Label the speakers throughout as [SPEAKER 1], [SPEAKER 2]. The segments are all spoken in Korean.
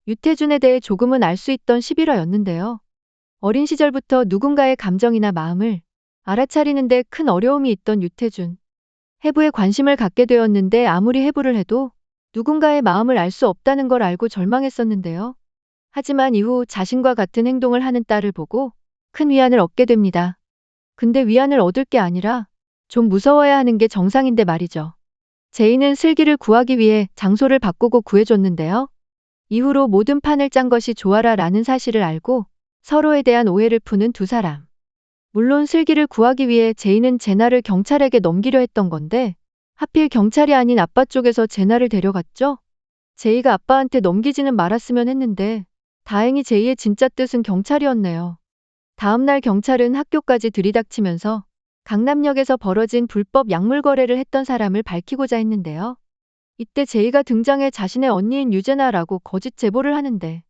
[SPEAKER 1] 유태준에 대해 조금은 알 수 있던 11화였는데요. 어린 시절부터 누군가의 감정이나 마음을 알아차리는데 큰 어려움이 있던 유태준. 해부에 관심을 갖게 되었는데 아무리 해부를 해도 누군가의 마음을 알 수 없다는 걸 알고 절망했었는데요. 하지만 이후 자신과 같은 행동을 하는 딸을 보고 큰 위안을 얻게 됩니다. 근데 위안을 얻을 게 아니라 좀 무서워야 하는 게 정상인데 말이죠. 제이는 슬기를 구하기 위해 장소를 바꾸고 구해줬는데요. 이후로 모든 판을 짠 것이 조아라 라는 사실을 알고 서로에 대한 오해를 푸는 두 사람. 물론 슬기를 구하기 위해 제이는 제나를 경찰에게 넘기려 했던 건데 하필 경찰이 아닌 아빠 쪽에서 제나를 데려갔죠. 제이가 아빠한테 넘기지는 말았으면 했는데 다행히 제이의 진짜 뜻은 경찰이었네요. 다음날 경찰은 학교까지 들이닥치면서 강남역에서 벌어진 불법 약물 거래를 했던 사람을 밝히고자 했는데요. 이때 제이가 등장해 자신의 언니인 유재나라고 거짓 제보를 하는데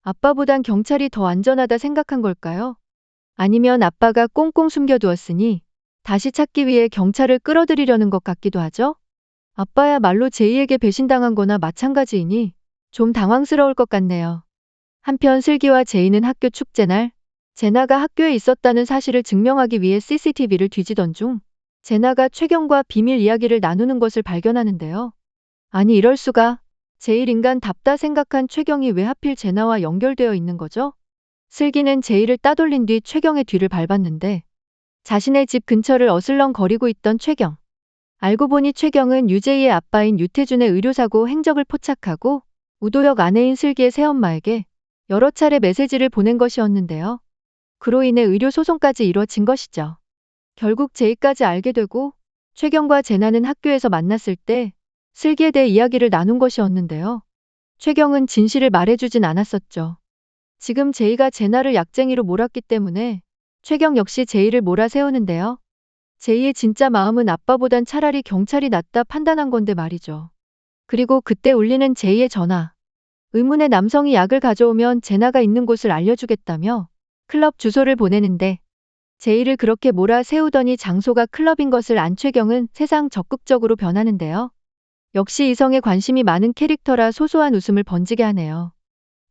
[SPEAKER 1] 아빠보단 경찰이 더 안전하다 생각한 걸까요? 아니면 아빠가 꽁꽁 숨겨두었으니 다시 찾기 위해 경찰을 끌어들이려는 것 같기도 하죠? 아빠야말로 제이에게 배신당한 거나 마찬가지이니 좀 당황스러울 것 같네요. 한편 슬기와 제이는 학교 축제날 제나가 학교에 있었다는 사실을 증명하기 위해 CCTV를 뒤지던 중 제나가 최경과 비밀 이야기를 나누는 것을 발견하는데요. 아니 이럴 수가. 제일 인간답다 생각한 최경이 왜 하필 제나와 연결되어 있는 거죠? 슬기는 제이를 따돌린 뒤 최경의 뒤를 밟았는데 자신의 집 근처를 어슬렁거리고 있던 최경. 알고 보니 최경은 유재희의 아빠인 유태준의 의료사고 행적을 포착하고 우도혁 아내인 슬기의 새엄마에게 여러 차례 메시지를 보낸 것이었는데요. 그로 인해 의료 소송까지 이뤄진 것이죠. 결국 제이까지 알게 되고 최경과 제나는 학교에서 만났을 때 슬기에 대해 이야기를 나눈 것이었는데요. 최경은 진실을 말해주진 않았었죠. 지금 제이가 제나를 약쟁이로 몰았기 때문에 최경 역시 제이를 몰아세우는데요. 제이의 진짜 마음은 아빠보단 차라리 경찰이 낫다 판단한 건데 말이죠. 그리고 그때 울리는 제이의 전화. 의문의 남성이 약을 가져오면 제나가 있는 곳을 알려주겠다며 클럽 주소를 보내는데 제이를 그렇게 몰아세우더니 장소가 클럽인 것을 안 최경은 세상 적극적으로 변하는데요. 역시 이성에 관심이 많은 캐릭터라 소소한 웃음을 번지게 하네요.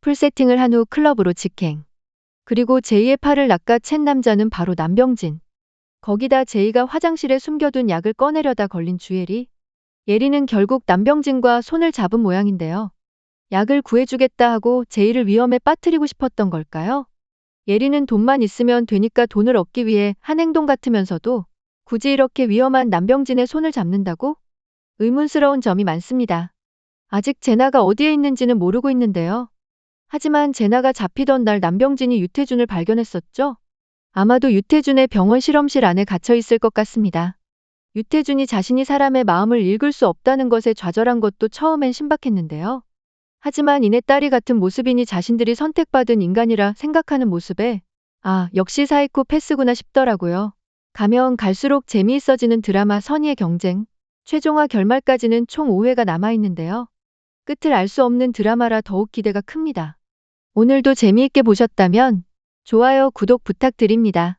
[SPEAKER 1] 풀세팅을 한 후 클럽으로 직행. 그리고 제이의 팔을 낚아챈 남자는 바로 남병진. 거기다 제이가 화장실에 숨겨둔 약을 꺼내려다 걸린 주예리. 예리는 결국 남병진과 손을 잡은 모양인데요. 약을 구해주겠다 하고 제이를 위험에 빠뜨리고 싶었던 걸까요? 예리는 돈만 있으면 되니까 돈을 얻기 위해 한 행동 같으면서도 굳이 이렇게 위험한 남병진의 손을 잡는다고? 의문스러운 점이 많습니다. 아직 제나가 어디에 있는지는 모르고 있는데요. 하지만 제나가 잡히던 날 남병진이 유태준을 발견했었죠? 아마도 유태준의 병원 실험실 안에 갇혀 있을 것 같습니다. 유태준이 자신이 사람의 마음을 읽을 수 없다는 것에 좌절한 것도 처음엔 신박했는데요. 하지만 이내 딸이 같은 모습이니 자신들이 선택받은 인간이라 생각하는 모습에 역시 사이코패스구나 싶더라고요. 가면 갈수록 재미있어지는 드라마 선의의 경쟁. 최종화 결말까지는 총 5회가 남아있는데요. 끝을 알 수 없는 드라마라 더욱 기대가 큽니다. 오늘도 재미있게 보셨다면 좋아요, 구독 부탁드립니다.